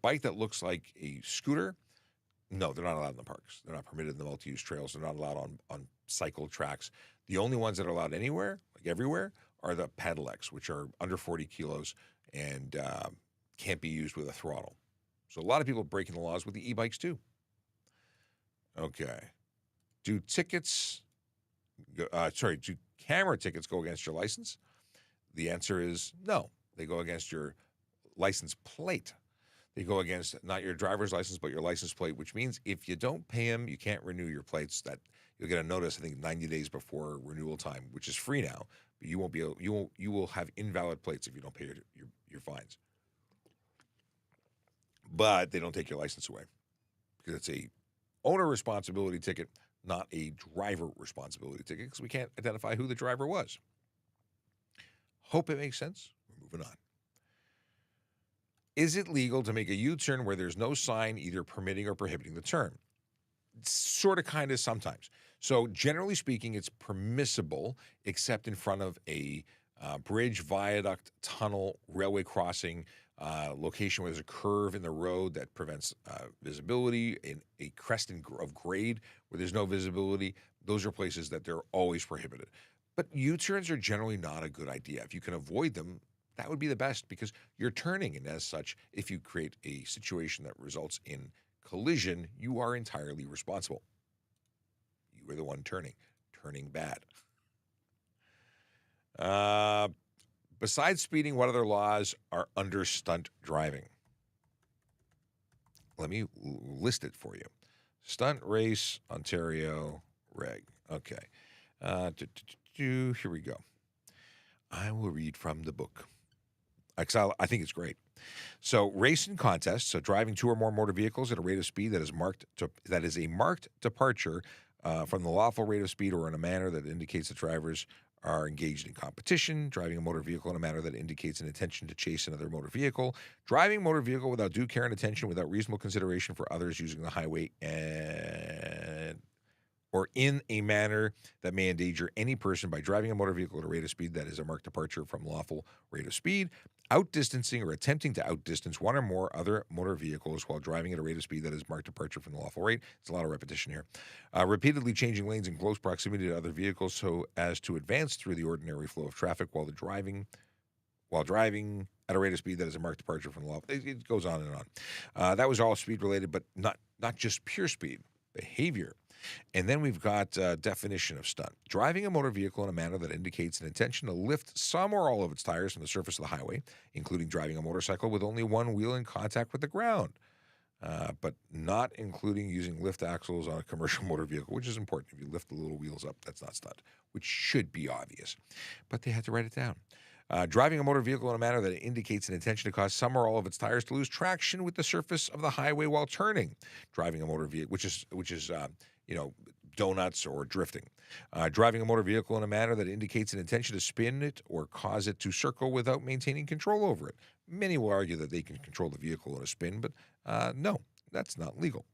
bike that looks like a scooter, no, they're not allowed in the parks. They're not permitted in the multi-use trails. They're not allowed on cycle tracks. The only ones that are allowed anywhere, like everywhere, are the pedelecs, which are under 40 kilos and can't be used with a throttle. So a lot of people breaking the laws with the e-bikes too. Okay. Do camera tickets go against your license? The answer is no. They go against your license plate. They go against not your driver's license, but your license plate, which means if you don't pay them, you can't renew your plates. That you'll get a notice, I think, 90 days before renewal time, which is free now. But you won't be able, you will have invalid plates if you don't pay your fines. But they don't take your license away because it's a owner responsibility ticket, not a driver responsibility ticket, because we can't identify who the driver was. Hope it makes sense. We're moving on. Is it legal to make a U-turn where there's no sign either permitting or prohibiting the turn? Sort of, kind of, sometimes. So generally speaking, it's permissible, except in front of a bridge, viaduct, tunnel, railway crossing, location where there's a curve in the road that prevents visibility, in a crest of grade where there's no visibility. Those are places that they're always prohibited. But U-turns are generally not a good idea. If you can avoid them, that would be the best, because you're turning, and as such, if you create a situation that results in collision, you are entirely responsible. You are the one turning bad. Besides speeding, what other laws are under stunt driving? Let me list it for you. Stunt race, Ontario, reg. Okay. Here we go. I will read from the book. I think it's great. So, race and contest. So, driving 2 or more motor vehicles at a rate of speed that is a marked departure from the lawful rate of speed, or in a manner that indicates that drivers are engaged in competition. Driving a motor vehicle in a manner that indicates an intention to chase another motor vehicle. Driving a motor vehicle without due care and attention, without reasonable consideration for others using the highway, or in a manner that may endanger any person by driving a motor vehicle at a rate of speed that is a marked departure from lawful rate of speed, outdistancing or attempting to outdistance one or more other motor vehicles while driving at a rate of speed that is marked departure from the lawful rate. It's a lot of repetition here. Repeatedly changing lanes in close proximity to other vehicles so as to advance through the ordinary flow of traffic while driving at a rate of speed that is a marked departure from the law. It goes on and on. That was all speed related, but not just pure speed, behavior. And then we've got definition of stunt. Driving a motor vehicle in a manner that indicates an intention to lift some or all of its tires from the surface of the highway, including driving a motorcycle with only one wheel in contact with the ground. but not including using lift axles on a commercial motor vehicle, which is important. If you lift the little wheels up, that's not stunt, which should be obvious. But they had to write it down. Driving a motor vehicle in a manner that indicates an intention to cause some or all of its tires to lose traction with the surface of the highway while turning. Driving a motor vehicle, which is donuts or drifting. Driving a motor vehicle in a manner that indicates an intention to spin it or cause it to circle without maintaining control over it. Many will argue that they can control the vehicle in a spin, but no, that's not legal.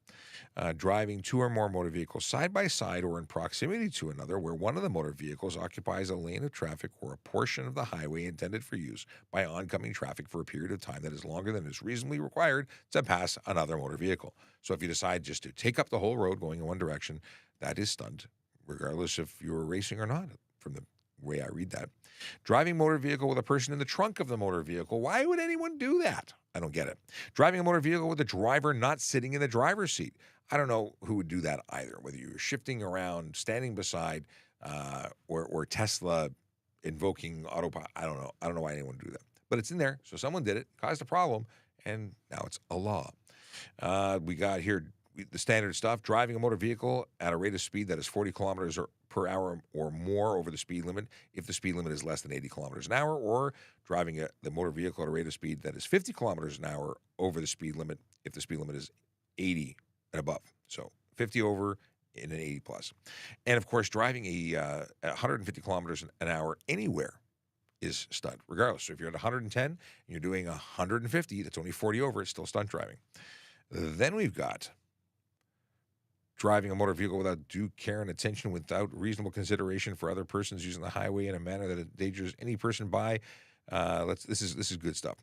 Driving two or more motor vehicles side by side or in proximity to another where one of the motor vehicles occupies a lane of traffic or a portion of the highway intended for use by oncoming traffic for a period of time that is longer than is reasonably required to pass another motor vehicle. So if you decide just to take up the whole road going in one direction, that is stunt, regardless if you're racing or not, from the way I read that. Driving a motor vehicle with a person in the trunk of the motor vehicle. Why would anyone do that? I don't get it. Driving a motor vehicle with the driver not sitting in the driver's seat. I don't know who would do that either, whether you're shifting around, standing beside, or Tesla invoking autopilot. I don't know. I don't know why anyone would do that. But it's in there, so someone did it, caused a problem, and now it's a law. We got here the standard stuff: driving a motor vehicle at a rate of speed that is 40 kilometers per hour or more over the speed limit if the speed limit is less than 80 kilometers an hour, or driving the motor vehicle at a rate of speed that is 50 kilometers an hour over the speed limit if the speed limit is 80 and above. So 50 over and an 80 plus. And of course, driving a 150 kilometers an hour anywhere is stunt, regardless. So if you're at 110 and you're doing 150, that's only 40 over, it's still stunt driving. Then we've got driving a motor vehicle without due care and attention, without reasonable consideration for other persons using the highway in a manner that endangers any person by. This is good stuff.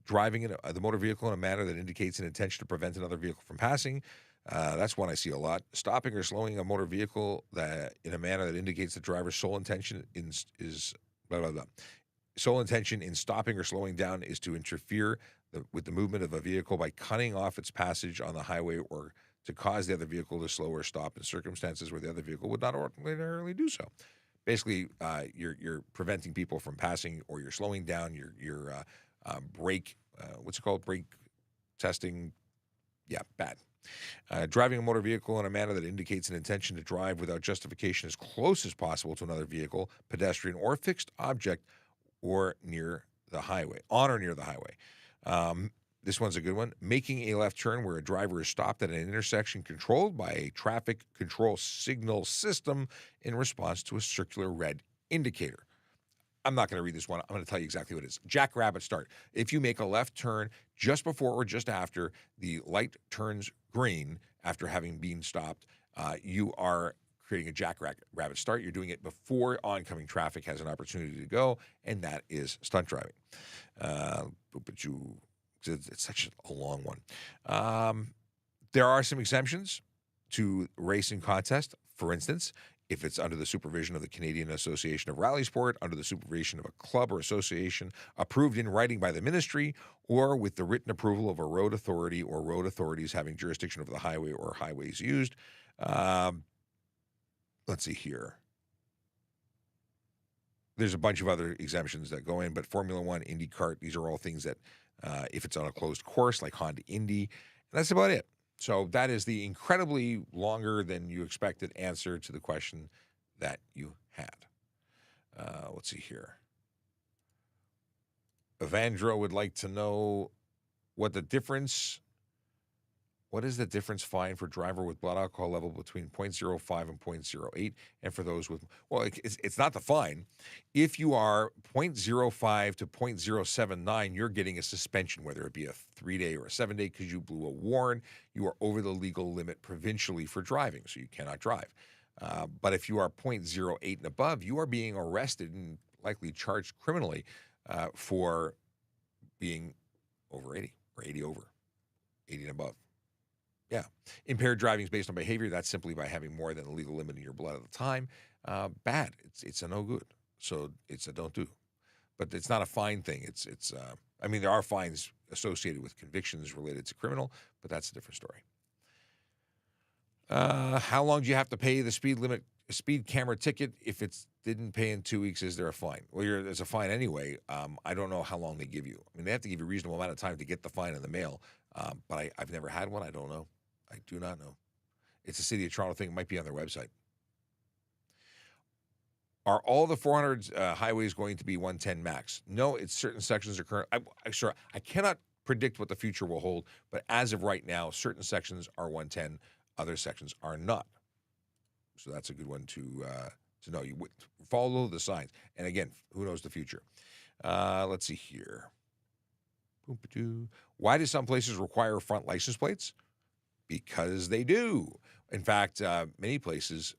Driving the motor vehicle in a manner that indicates an intention to prevent another vehicle from passing. That's one I see a lot. Stopping or slowing a motor vehicle that in a manner that indicates the driver's sole intention is blah blah blah. Sole intention in stopping or slowing down is to interfere with the movement of a vehicle by cutting off its passage on the highway, or to cause the other vehicle to slow or stop in circumstances where the other vehicle would not ordinarily do so. Basically, you're preventing people from passing, or you're slowing down your brake. What's it called? Brake testing. Yeah, bad. Driving a motor vehicle in a manner that indicates an intention to drive without justification as close as possible to another vehicle, pedestrian, or fixed object, or near the highway, on or near the highway. This one's a good one. Making a left turn where a driver is stopped at an intersection controlled by a traffic control signal system in response to a circular red indicator. I'm not going to read this one. I'm going to tell you exactly what it is. Jackrabbit start. If you make a left turn just before or just after the light turns green after having been stopped, you are creating a jackrabbit start. You're doing it before oncoming traffic has an opportunity to go, and that is stunt driving. It's such a long one. There are some exemptions to racing contest. For instance, if it's under the supervision of the Canadian Association of Rally Sport, under the supervision of a club or association approved in writing by the ministry, or with the written approval of a road authority or road authorities having jurisdiction over the highway or highways used. Let's see here. There's a bunch of other exemptions that go in, but Formula One, Indy Kart, these are all things that if it's on a closed course like Honda Indy, that's about it. So that is the incredibly longer than you expected answer to the question that you had. Let's see here. Evandro would like to know what is the difference fine for driver with blood alcohol level between 0.05 and 0.08, and for those with, well, it's not the fine. If you are 0.05 to 0.079, you're getting a suspension, whether it be a 3-day or a 7-day, because you blew a warn. You are over the legal limit provincially for driving, so you cannot drive. But if you are 0.08 and above, you are being arrested and likely charged criminally for being over 80 or 80 over, 80 and above. Yeah. Impaired driving is based on behavior. That's simply by having more than the legal limit in your blood at the time. Bad. It's a no good. So it's a don't do. But it's not a fine thing. I mean, there are fines associated with convictions related to criminal, but that's a different story. How long do you have to pay the speed camera ticket if it's didn't pay in 2 weeks. Is there a fine? Well, there's a fine anyway. I don't know how long they give you. I mean, they have to give you a reasonable amount of time to get the fine in the mail. But I've never had one. I don't know. I do not know. It's a City of Toronto thing. It might be on their website. Are all the 400 highways going to be 110 max? No, it's certain sections are current. I cannot predict what the future will hold, but as of right now, certain sections are 110, other sections are not. So that's a good one to know. You follow the signs. And again, who knows the future? Let's see here. Why do some places require front license plates? Because they do. In fact, many places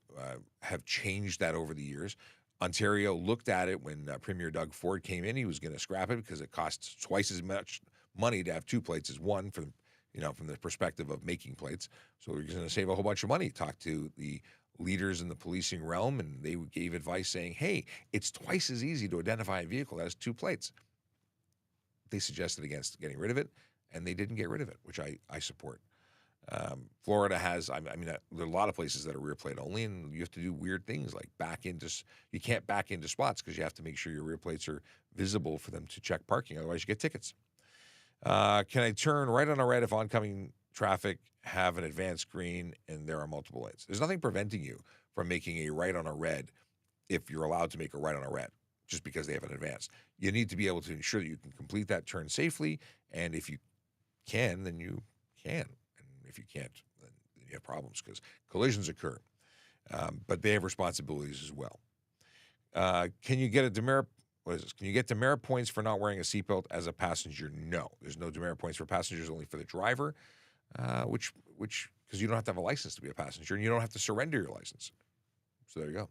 have changed that over the years. Ontario looked at it when Premier Doug Ford came in. He was going to scrap it because it costs twice as much money to have two plates as one, from the perspective of making plates. So we're going to save a whole bunch of money. Talk to the leaders in the policing realm, and they gave advice saying, hey, it's twice as easy to identify a vehicle that has two plates. They suggested against getting rid of it, and they didn't get rid of it, which I support. Florida has, there are a lot of places that are rear plate only, and you have to do weird things like you can't back into spots because you have to make sure your rear plates are visible for them to check parking. Otherwise, you get tickets. Can I turn right on a red if oncoming traffic have an advanced green and there are multiple lanes? There's nothing preventing you from making a right on a red if you're allowed to make a right on a red, just because they have an advanced. You need to be able to ensure that you can complete that turn safely, and if you can, then you can. If you can't, then you have problems because collisions occur. But they have responsibilities as well. Can you get demerit points for not wearing a seatbelt as a passenger? No, there's no demerit points for passengers, only for the driver, which because you don't have to have a license to be a passenger, and you don't have to surrender your license. So there you go.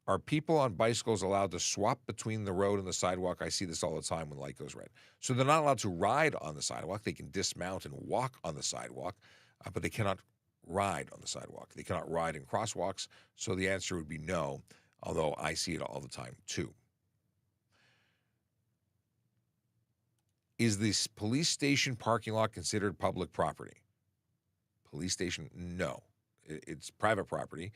Are people on bicycles allowed to swap between the road and the sidewalk? I see this all the time when light goes red. So they're not allowed to ride on the sidewalk. They can dismount and walk on the sidewalk, but they cannot ride on the sidewalk. They cannot ride in crosswalks. So the answer would be no, although I see it all the time too. Is this police station parking lot considered public property? Police station, no. It's private property.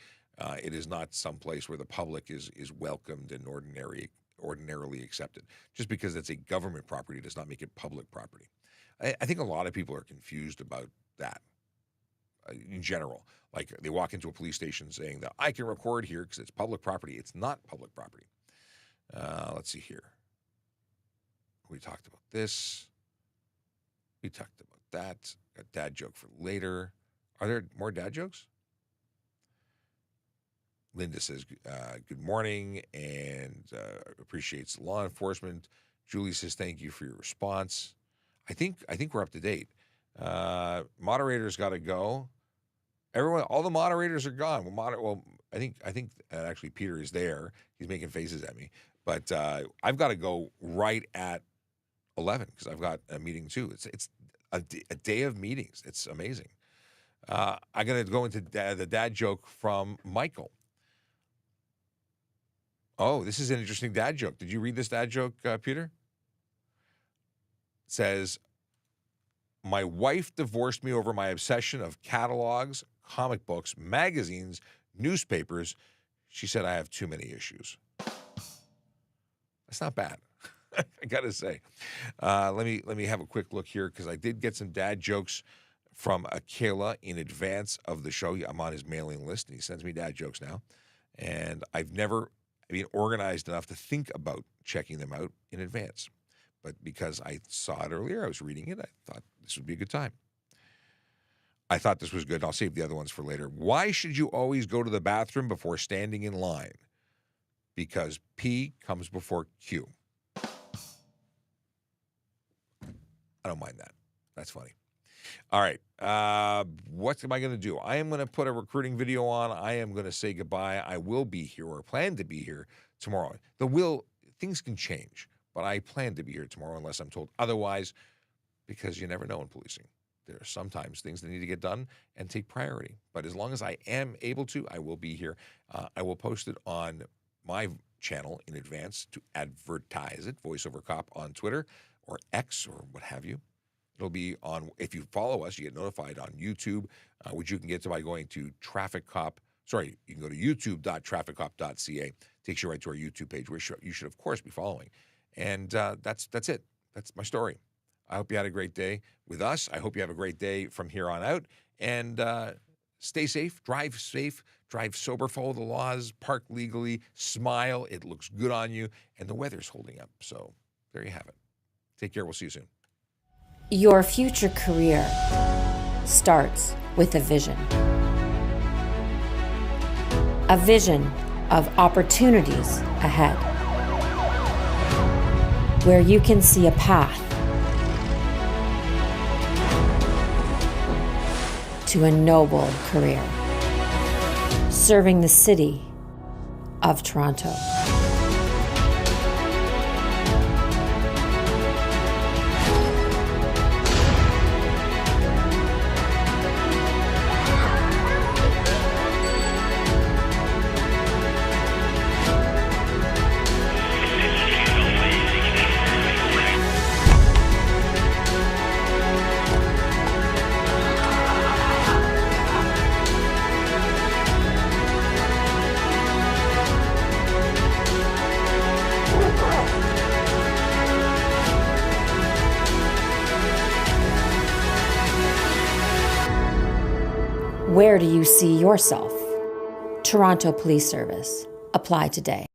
It is not some place where the public is welcomed and ordinarily accepted. Just because it's a government property does not make it public property. I think a lot of people are confused about that in general. Like they walk into a police station saying that I can record here because it's public property. It's not public property. Let's see here. We talked about this. We talked about that. Got dad joke for later. Are there more dad jokes? Linda says, good morning, and appreciates law enforcement. Julie says, thank you for your response. I think we're up to date. Moderators got to go. All the moderators are gone. Well, I think actually Peter is there. He's making faces at me. But I've got to go right at 11 because I've got a meeting too. It's a day of meetings. It's amazing. I'm going to go into the dad joke from Michael. Oh, this is an interesting dad joke. Did you read this dad joke, Peter? It says, my wife divorced me over my obsession of catalogs, comic books, magazines, newspapers. She said I have too many issues. That's not bad. I got to say. Let me have a quick look here because I did get some dad jokes from Akela in advance of the show. I'm on his mailing list, and he sends me dad jokes now. And I've never been organized enough to think about checking them out in advance. But because I saw it earlier, I was reading it, I thought this would be a good time. I thought this was good. I'll save the other ones for later. Why should you always go to the bathroom before standing in line? Because P comes before Q. I don't mind that. That's funny. All right. What am I going to do? I am going to put a recruiting video on. I am going to say goodbye. I will be here or plan to be here tomorrow. Things can change, but I plan to be here tomorrow unless I'm told otherwise, because you never know in policing. There are sometimes things that need to get done and take priority. But as long as I am able to, I will be here. I will post it on my channel in advance to advertise it, VoiceOver Cop on Twitter or X or what have you. It'll be on, if you follow us, you get notified on YouTube, which you can get to by going to Sorry, you can go to youtube.trafficcop.ca. Takes you right to our YouTube page, where you should, of course, be following. And that's it. That's my story. I hope you had a great day with us. I hope you have a great day from here on out. And stay safe, drive sober, follow the laws, park legally, smile. It looks good on you. And the weather's holding up. So there you have it. Take care. We'll see you soon. Your future career starts with a vision. A vision of opportunities ahead, where you can see a path to a noble career, serving the city of Toronto. Where do you see yourself? Toronto Police Service. Apply today.